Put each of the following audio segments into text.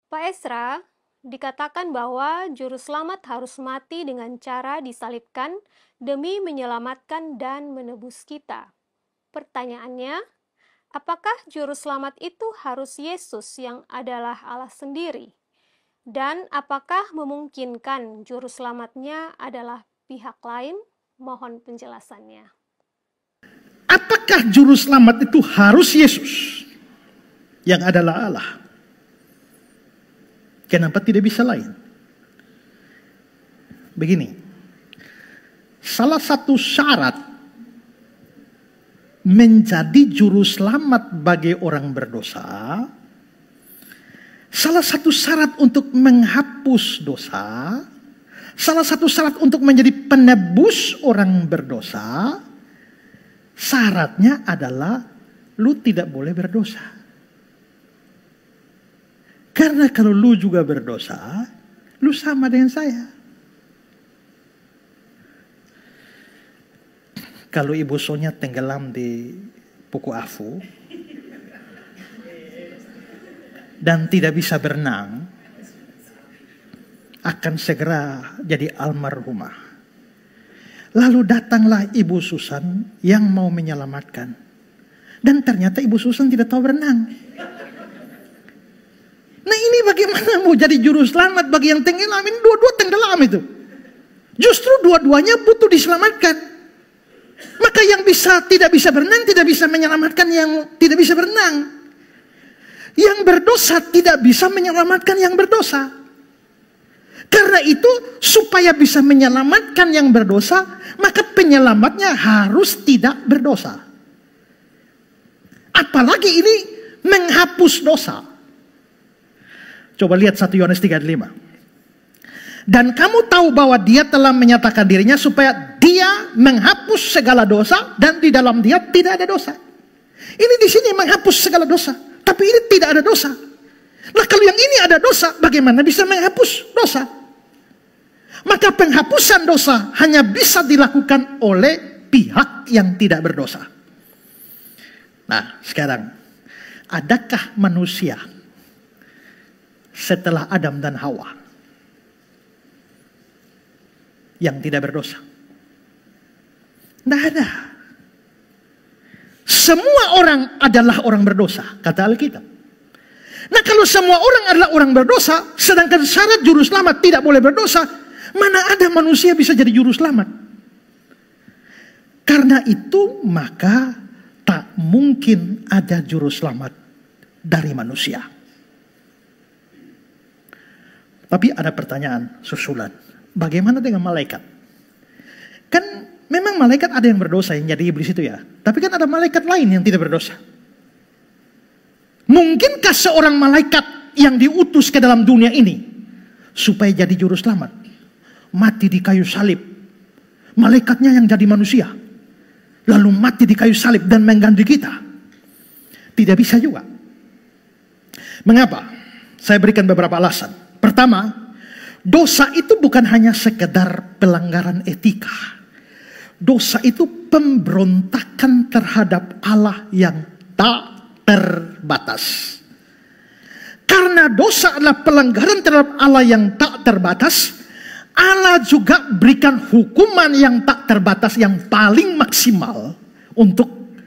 Pak Esra, dikatakan bahwa juru selamat harus mati dengan cara disalibkan demi menyelamatkan dan menebus kita. Pertanyaannya, apakah juru selamat itu harus Yesus yang adalah Allah sendiri? Dan apakah memungkinkan juru selamatnya adalah pihak lain? Mohon penjelasannya. Apakah juru selamat itu harus Yesus yang adalah Allah? Kenapa tidak bisa lain? Begini, salah satu syarat menjadi juru selamat bagi orang berdosa, salah satu syarat untuk menghapus dosa, salah satu syarat untuk menjadi penebus orang berdosa, syaratnya adalah lu tidak boleh berdosa. Karena kalau lu juga berdosa, lu sama dengan saya. Kalau Ibu Sonya tenggelam di Puku Afu dan tidak bisa berenang, akan segera jadi almarhumah. Lalu datanglah Ibu Susan yang mau menyelamatkan. Dan ternyata Ibu Susan tidak tahu berenang. Nah ini bagaimana mau jadi juru selamat bagi yang tenggelam? Ini dua-dua tenggelam itu. Justru dua-duanya butuh diselamatkan. Maka yang tidak bisa berenang tidak bisa menyelamatkan yang tidak bisa berenang. Yang berdosa tidak bisa menyelamatkan yang berdosa. Karena itu supaya bisa menyelamatkan yang berdosa, maka penyelamatnya harus tidak berdosa. Apalagi ini menghapus dosa. Coba lihat 1 Yohanes 3:5. Dan kamu tahu bahwa dia telah menyatakan dirinya supaya dia menghapus segala dosa dan di dalam dia tidak ada dosa. Ini di sini menghapus segala dosa, tapi ini tidak ada dosa. Nah kalau yang ini ada dosa, bagaimana bisa menghapus dosa? Maka penghapusan dosa hanya bisa dilakukan oleh pihak yang tidak berdosa. Nah sekarang, adakah manusia setelah Adam dan Hawa yang tidak berdosa? Tidak ada. Semua orang adalah orang berdosa, kata Alkitab. Nah kalau semua orang adalah orang berdosa, sedangkan syarat juru selamat tidak boleh berdosa, mana ada manusia bisa jadi juru selamat? Karena itu maka tak mungkin ada juru selamat dari manusia. Tapi ada pertanyaan susulan. Bagaimana dengan malaikat? Kan memang malaikat ada yang berdosa yang jadi iblis itu ya. Tapi kan ada malaikat lain yang tidak berdosa. Mungkinkah seorang malaikat yang diutus ke dalam dunia ini supaya jadi juru selamat mati di kayu salib? Malaikatnya yang jadi manusia lalu mati di kayu salib dan mengganti kita? Tidak bisa juga. Mengapa? Saya berikan beberapa alasan. Pertama, dosa itu bukan hanya sekedar pelanggaran etika. Dosa itu pemberontakan terhadap Allah yang tak terbatas. Karena dosa adalah pelanggaran terhadap Allah yang tak terbatas, Allah juga berikan hukuman yang tak terbatas, yang paling maksimal untuk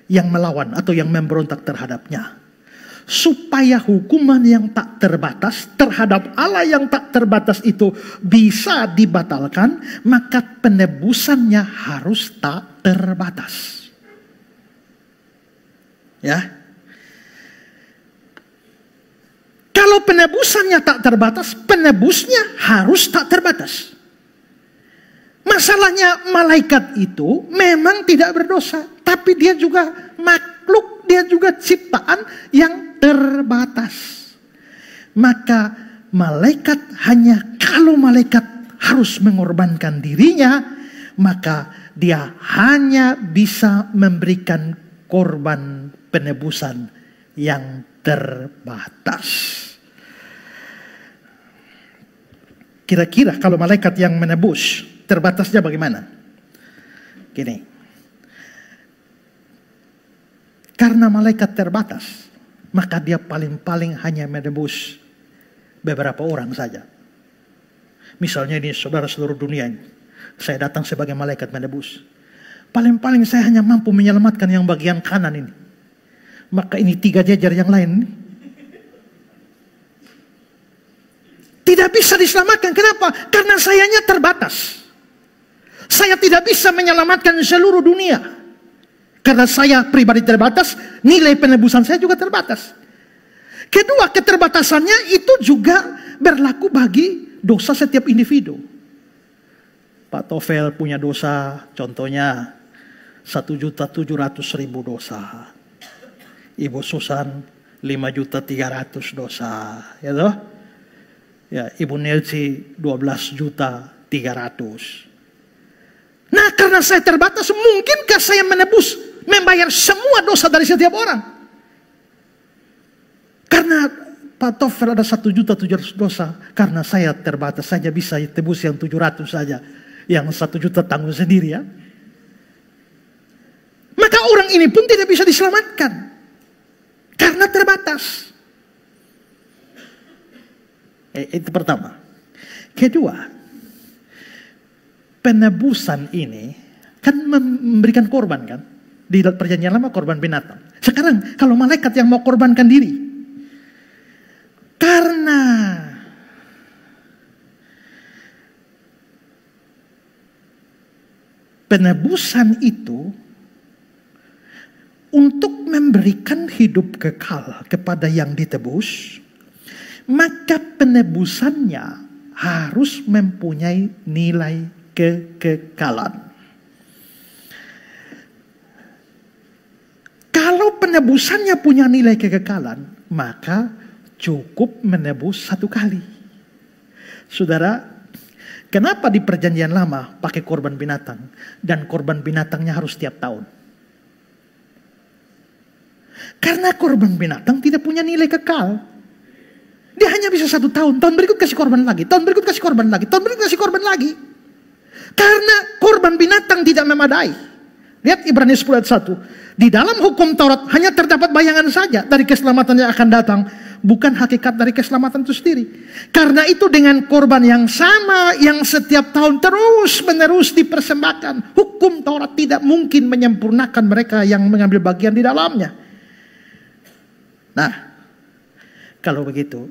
yang melawan atau yang memberontak terhadapnya. Supaya hukuman yang tak terbatas terhadap Allah yang tak terbatas itu bisa dibatalkan, maka penebusannya harus tak terbatas. Ya. Kalau penebusannya tak terbatas, penebusnya harus tak terbatas. Masalahnya malaikat itu memang tidak berdosa, tapi dia juga makhluk, dia juga ciptaan yang terbatas. Maka malaikat kalau malaikat harus mengorbankan dirinya, maka dia hanya bisa memberikan korban penebusan yang terbatas. Kira-kira kalau malaikat yang menebus, terbatasnya bagaimana? Gini. Karena malaikat terbatas, maka dia paling-paling hanya menebus beberapa orang saja. Misalnya ini saudara seluruh dunia ini. Saya datang sebagai malaikat menebus. Paling-paling saya hanya mampu menyelamatkan yang bagian kanan ini. Maka ini 3 jejer yang lain ini tidak bisa diselamatkan. Kenapa? Karena sayanya terbatas. Saya tidak bisa menyelamatkan seluruh dunia. Karena saya pribadi terbatas, nilai penebusan saya juga terbatas. Kedua, keterbatasannya itu juga berlaku bagi dosa setiap individu. Pak Tofel punya dosa, contohnya 1.700.000 dosa. Ibu Susan 5.300.000 dosa, ya toh? Ya, Ibu Nelsi 12.300.000. Nah, karena saya terbatas, mungkinkah saya menebus, membayar semua dosa dari setiap orang? Karena Pak Tofel ada 1.700.000 dosa, karena saya terbatas saja bisa tebus yang 700 saja, yang 1 juta tanggung sendiri ya. Maka orang ini pun tidak bisa diselamatkan karena terbatas. Itu pertama. Kedua, penebusan ini kan memberikan korban kan. Di perjanjian lama korban binatang. Sekarang kalau malaikat yang mau korbankan diri, karena penebusan itu untuk memberikan hidup kekal kepada yang ditebus, maka penebusannya harus mempunyai nilai kekekalan. Kalau penebusannya punya nilai kekekalan, maka cukup menebus 1 kali. Saudara, kenapa di perjanjian lama pakai korban binatang dan korban binatangnya harus tiap tahun? Karena korban binatang tidak punya nilai kekal. Dia hanya bisa 1 tahun. Tahun berikut kasih korban lagi. Tahun berikut kasih korban lagi. Tahun berikut kasih korban lagi. Karena korban binatang tidak memadai. Lihat Ibrani 10 ayat 1. Di dalam hukum Taurat hanya terdapat bayangan saja dari keselamatan yang akan datang. Bukan hakikat dari keselamatan itu sendiri. Karena itu dengan korban yang sama yang setiap tahun terus menerus dipersembahkan. Hukum Taurat tidak mungkin menyempurnakan mereka yang mengambil bagian di dalamnya. Nah, kalau begitu,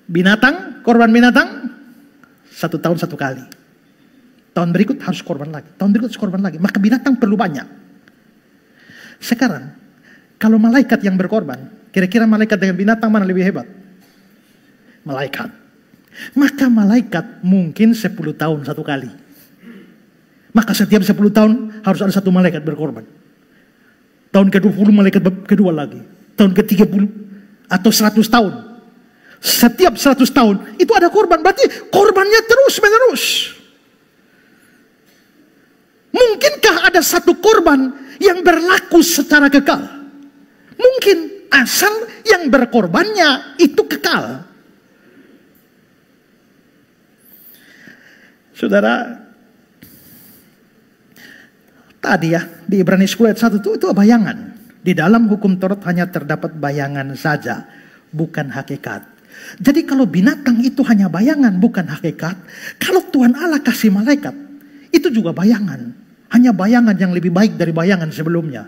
binatang, korban binatang, 1 tahun 1 kali. Tahun berikut harus korban lagi. Tahun berikut harus korban lagi. Maka binatang perlu banyak. Sekarang, kalau malaikat yang berkorban, kira-kira malaikat dengan binatang mana lebih hebat? Malaikat. Maka malaikat mungkin 10 tahun 1 kali. Maka setiap 10 tahun harus ada 1 malaikat berkorban. Tahun ke-20 malaikat kedua lagi. Tahun ke-30 atau 100 tahun. Setiap 100 tahun itu ada korban. Berarti korbannya terus menerus. Mungkinkah ada 1 korban yang berlaku secara kekal? Mungkin, asal yang berkorbannya itu kekal. Saudara, tadi ya di Ibrani 10 ayat 1 itu bayangan. Di dalam hukum Taurat hanya terdapat bayangan saja, bukan hakikat. Jadi kalau binatang itu hanya bayangan, bukan hakikat. Kalau Tuhan Allah kasih malaikat, itu juga bayangan. Hanya bayangan yang lebih baik dari bayangan sebelumnya.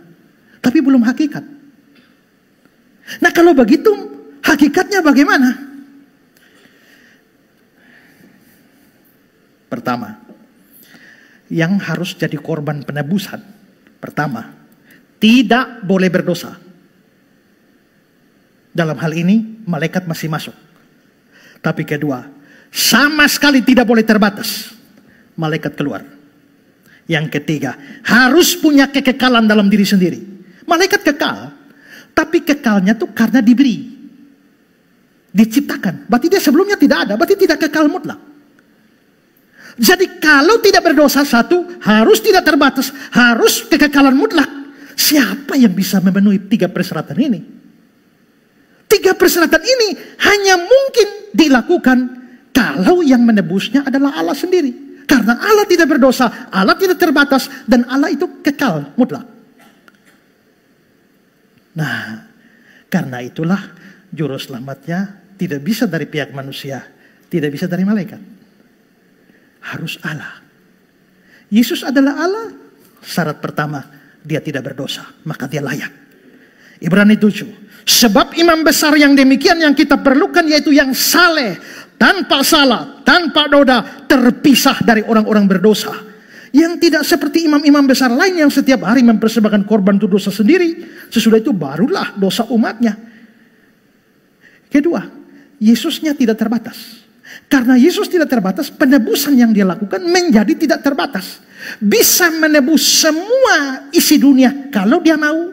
Tapi belum hakikat. Nah kalau begitu, hakikatnya bagaimana? Pertama, yang harus jadi korban penebusan. Pertama, tidak boleh berdosa. Dalam hal ini, malaikat masih masuk. Tapi kedua, sama sekali tidak boleh terbatas. Malaikat keluar. Yang ketiga, harus punya kekekalan dalam diri sendiri. Malaikat kekal, tapi kekalnya tuh karena diberi. Diciptakan. Berarti dia sebelumnya tidak ada, berarti tidak kekal mutlak. Jadi kalau tidak berdosa 1, harus tidak terbatas, harus kekekalan mutlak. Siapa yang bisa memenuhi 3 persyaratan ini? 3 persyaratan ini hanya mungkin dilakukan kalau yang menebusnya adalah Allah sendiri. Karena Allah tidak berdosa, Allah tidak terbatas, dan Allah itu kekal mutlak. Nah, karena itulah juru selamatnya tidak bisa dari pihak manusia, tidak bisa dari malaikat. Harus Allah. Yesus adalah Allah. Syarat pertama, dia tidak berdosa, maka dia layak. Ibrani 7. Sebab imam besar yang demikian yang kita perlukan, yaitu yang saleh, tanpa salah, tanpa noda, terpisah dari orang-orang berdosa. Yang tidak seperti imam-imam besar lain yang setiap hari mempersembahkan korban untuk dosa sendiri. Sesudah itu barulah dosa umatnya. Kedua, Yesusnya tidak terbatas. Karena Yesus tidak terbatas, penebusan yang dia lakukan menjadi tidak terbatas. Bisa menebus semua isi dunia kalau dia mau.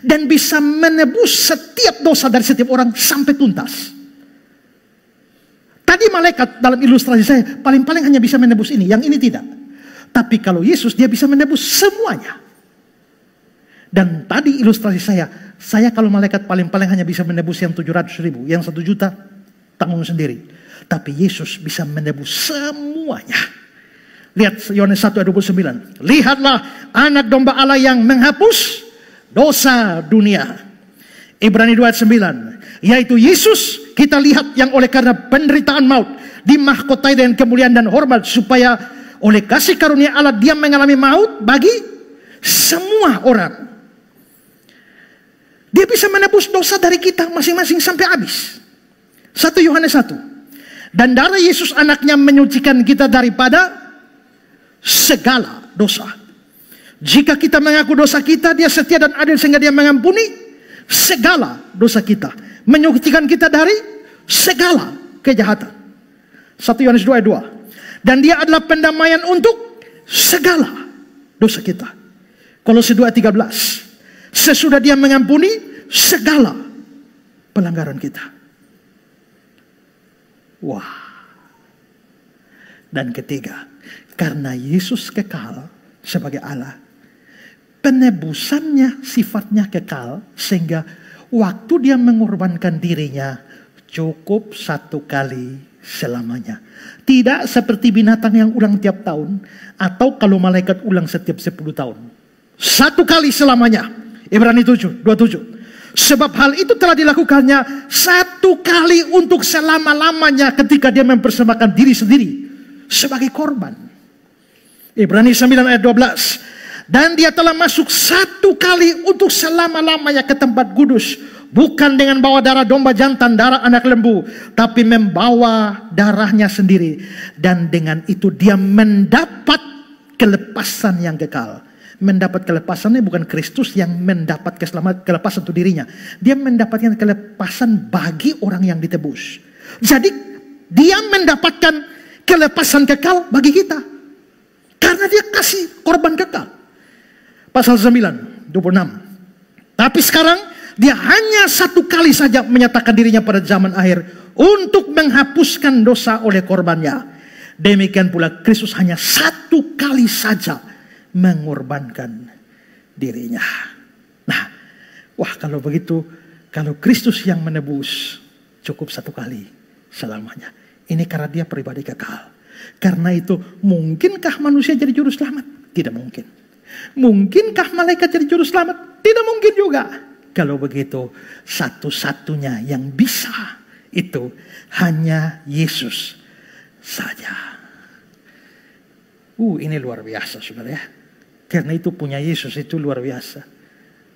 Dan bisa menebus setiap dosa dari setiap orang sampai tuntas. Tadi malaikat dalam ilustrasi saya paling-paling hanya bisa menebus ini, yang ini tidak. Tapi kalau Yesus, dia bisa menebus semuanya. Dan tadi ilustrasi saya kalau malaikat paling-paling hanya bisa menebus yang 700.000, yang 1 juta tanggung sendiri. Tapi Yesus bisa menebus semuanya. Lihat Yohanes 1 ayat 29. Lihatlah anak domba Allah yang menghapus dosa dunia. Ibrani 2 ayat 9. Yaitu Yesus kita lihat yang oleh karena penderitaan maut dimahkotai dengan kemuliaan dan hormat, supaya oleh kasih karunia Allah dia mengalami maut bagi semua orang. Dia bisa menebus dosa dari kita masing-masing sampai habis. 1 Yohanes 1. Dan darah Yesus anaknya menyucikan kita daripada segala dosa. Jika kita mengaku dosa kita, dia setia dan adil sehingga dia mengampuni segala dosa kita. Menyucikan kita dari segala kejahatan. 1 Yohanes 2 ayat 2. Dan dia adalah pendamaian untuk segala dosa kita. Kolose 2 ayat 13. Sesudah dia mengampuni segala pelanggaran kita. Wah. Dan ketiga, karena Yesus kekal sebagai Allah, penebusannya sifatnya kekal, sehingga waktu dia mengorbankan dirinya cukup 1 kali selamanya. Tidak seperti binatang yang ulang tiap tahun, atau kalau malaikat ulang setiap 10 tahun. 1 kali selamanya. Ibrani 7, 27. Sebab hal itu telah dilakukannya 1 kali untuk selama-lamanya ketika dia mempersembahkan diri sendiri sebagai korban. Ibrani 9 ayat 12. Dan dia telah masuk 1 kali untuk selama-lamanya ke tempat kudus, bukan dengan bawa darah domba jantan, darah anak lembu, tapi membawa darahnya sendiri. Dan dengan itu dia mendapat kelepasan yang kekal. Mendapat kelepasannya bukan Kristus yang mendapat kelepasan untuk dirinya. Dia mendapatkan kelepasan bagi orang yang ditebus. Jadi dia mendapatkan kelepasan kekal bagi kita. Karena dia kasih korban kekal. Pasal 9, 26. Tapi sekarang dia hanya 1 kali saja menyatakan dirinya pada zaman akhir untuk menghapuskan dosa oleh korbannya. Demikian pula Kristus hanya 1 kali saja mengorbankan dirinya. Nah, wah kalau begitu, kalau Kristus yang menebus cukup 1 kali selamanya. Ini karena dia pribadi kekal. Karena itu, mungkinkah manusia jadi juru selamat? Tidak mungkin. Mungkinkah malaikat jadi juru selamat? Tidak mungkin juga. Kalau begitu, satu-satunya yang bisa itu hanya Yesus saja. Ini luar biasa, saudara ya. Karena itu punya Yesus itu luar biasa.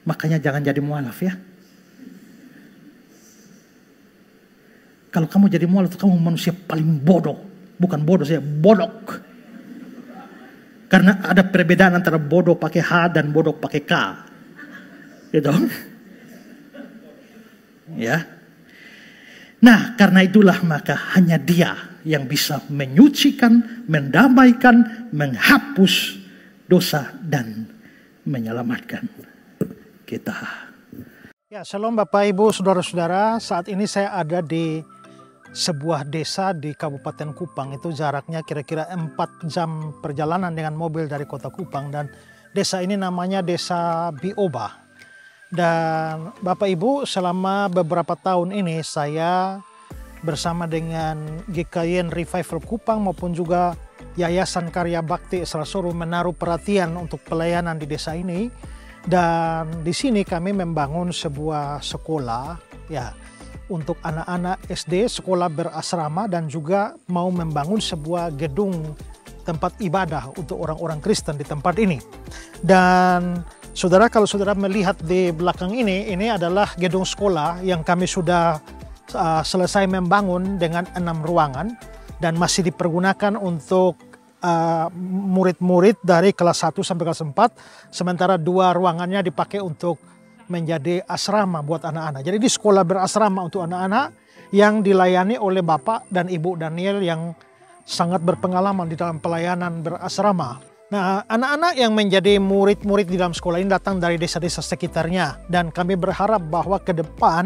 Makanya jangan jadi mualaf ya. Kalau kamu jadi mualaf, kamu manusia paling bodoh. Bukan bodoh saya, bodok. Karena ada perbedaan antara bodoh pakai H dan bodoh pakai K. Gitu. Ya. Nah, karena itulah maka hanya dia yang bisa menyucikan, mendamaikan, menghapus dosa dan menyelamatkan kita. Ya, shalom Bapak Ibu, saudara-saudara. Saat ini saya ada di sebuah desa di Kabupaten Kupang. Itu jaraknya kira-kira 4 jam perjalanan dengan mobil dari kota Kupang. Dan desa ini namanya Desa Bioba. Dan Bapak Ibu, selama beberapa tahun ini saya bersama dengan GKY Revival Kupang maupun juga Yayasan Karya Bakti Israel menaruh perhatian untuk pelayanan di desa ini. Dan di sini kami membangun sebuah sekolah ya untuk anak-anak SD, sekolah berasrama, dan juga mau membangun sebuah gedung tempat ibadah untuk orang-orang Kristen di tempat ini. Dan saudara, kalau saudara melihat di belakang ini adalah gedung sekolah yang kami sudah selesai membangun dengan 6 ruangan dan masih dipergunakan untuk murid-murid dari kelas 1 sampai kelas 4, sementara 2 ruangannya dipakai untuk menjadi asrama buat anak-anak. Jadi di sekolah berasrama untuk anak-anak yang dilayani oleh Bapak dan Ibu Daniel yang sangat berpengalaman di dalam pelayanan berasrama. Nah, anak-anak yang menjadi murid-murid di dalam sekolah ini datang dari desa-desa sekitarnya, dan kami berharap bahwa ke depan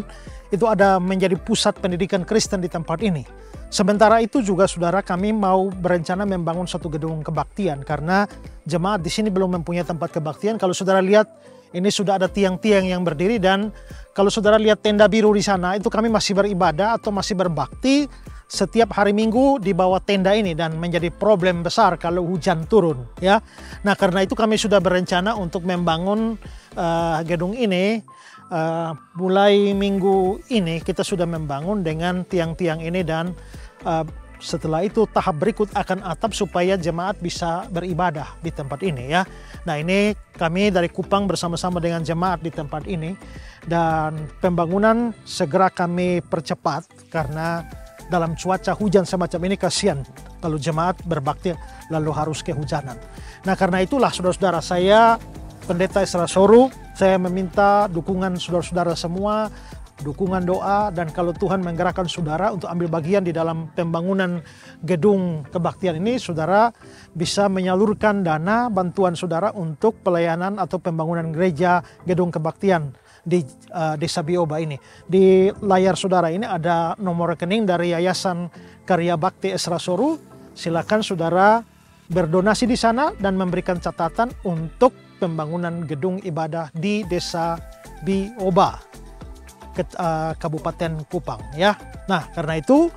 itu ada menjadi pusat pendidikan Kristen di tempat ini. Sementara itu juga saudara, kami mau berencana membangun satu gedung kebaktian karena jemaat di sini belum mempunyai tempat kebaktian. Kalau saudara lihat, ini sudah ada tiang-tiang yang berdiri, dan kalau saudara lihat tenda biru di sana, itu kami masih beribadah atau masih berbakti setiap hari Minggu di bawah tenda ini, dan menjadi problem besar kalau hujan turun, ya. Nah, karena itu kami sudah berencana untuk membangun gedung ini. Mulai minggu ini kita sudah membangun dengan tiang-tiang ini, dan setelah itu tahap berikut akan atap supaya jemaat bisa beribadah di tempat ini, ya. Nah, ini kami dari Kupang bersama-sama dengan jemaat di tempat ini, dan pembangunan segera kami percepat karena dalam cuaca hujan semacam ini kasihan kalau jemaat berbakti lalu harus kehujanan. Nah, karena itulah saudara-saudara, saya Pendeta Ezra Soru, saya meminta dukungan saudara-saudara semua, dukungan doa, dan kalau Tuhan menggerakkan saudara untuk ambil bagian di dalam pembangunan gedung kebaktian ini, saudara bisa menyalurkan dana bantuan saudara untuk pelayanan atau pembangunan gereja gedung kebaktian di Desa Bioba ini. Di layar saudara ini ada nomor rekening dari Yayasan Karya Bakti Ezra Soru. Silakan saudara berdonasi di sana dan memberikan catatan untuk pembangunan gedung ibadah di Desa Bioba, Kabupaten Kupang, ya. Nah, karena itu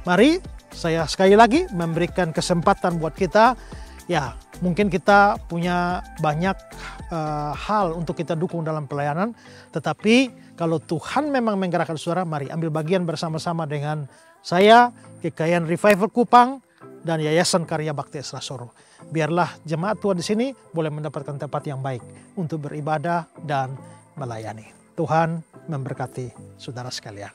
mari saya sekali lagi memberikan kesempatan buat kita, ya, mungkin kita punya banyak hal untuk kita dukung dalam pelayanan, tetapi kalau Tuhan memang menggerakkan saudara, mari ambil bagian bersama-sama dengan saya, GKIAN Revival Kupang, dan Yayasan Karya Bakti Ezra Soru. Biarlah jemaat Tuhan di sini boleh mendapatkan tempat yang baik untuk beribadah dan melayani. Tuhan memberkati saudara sekalian.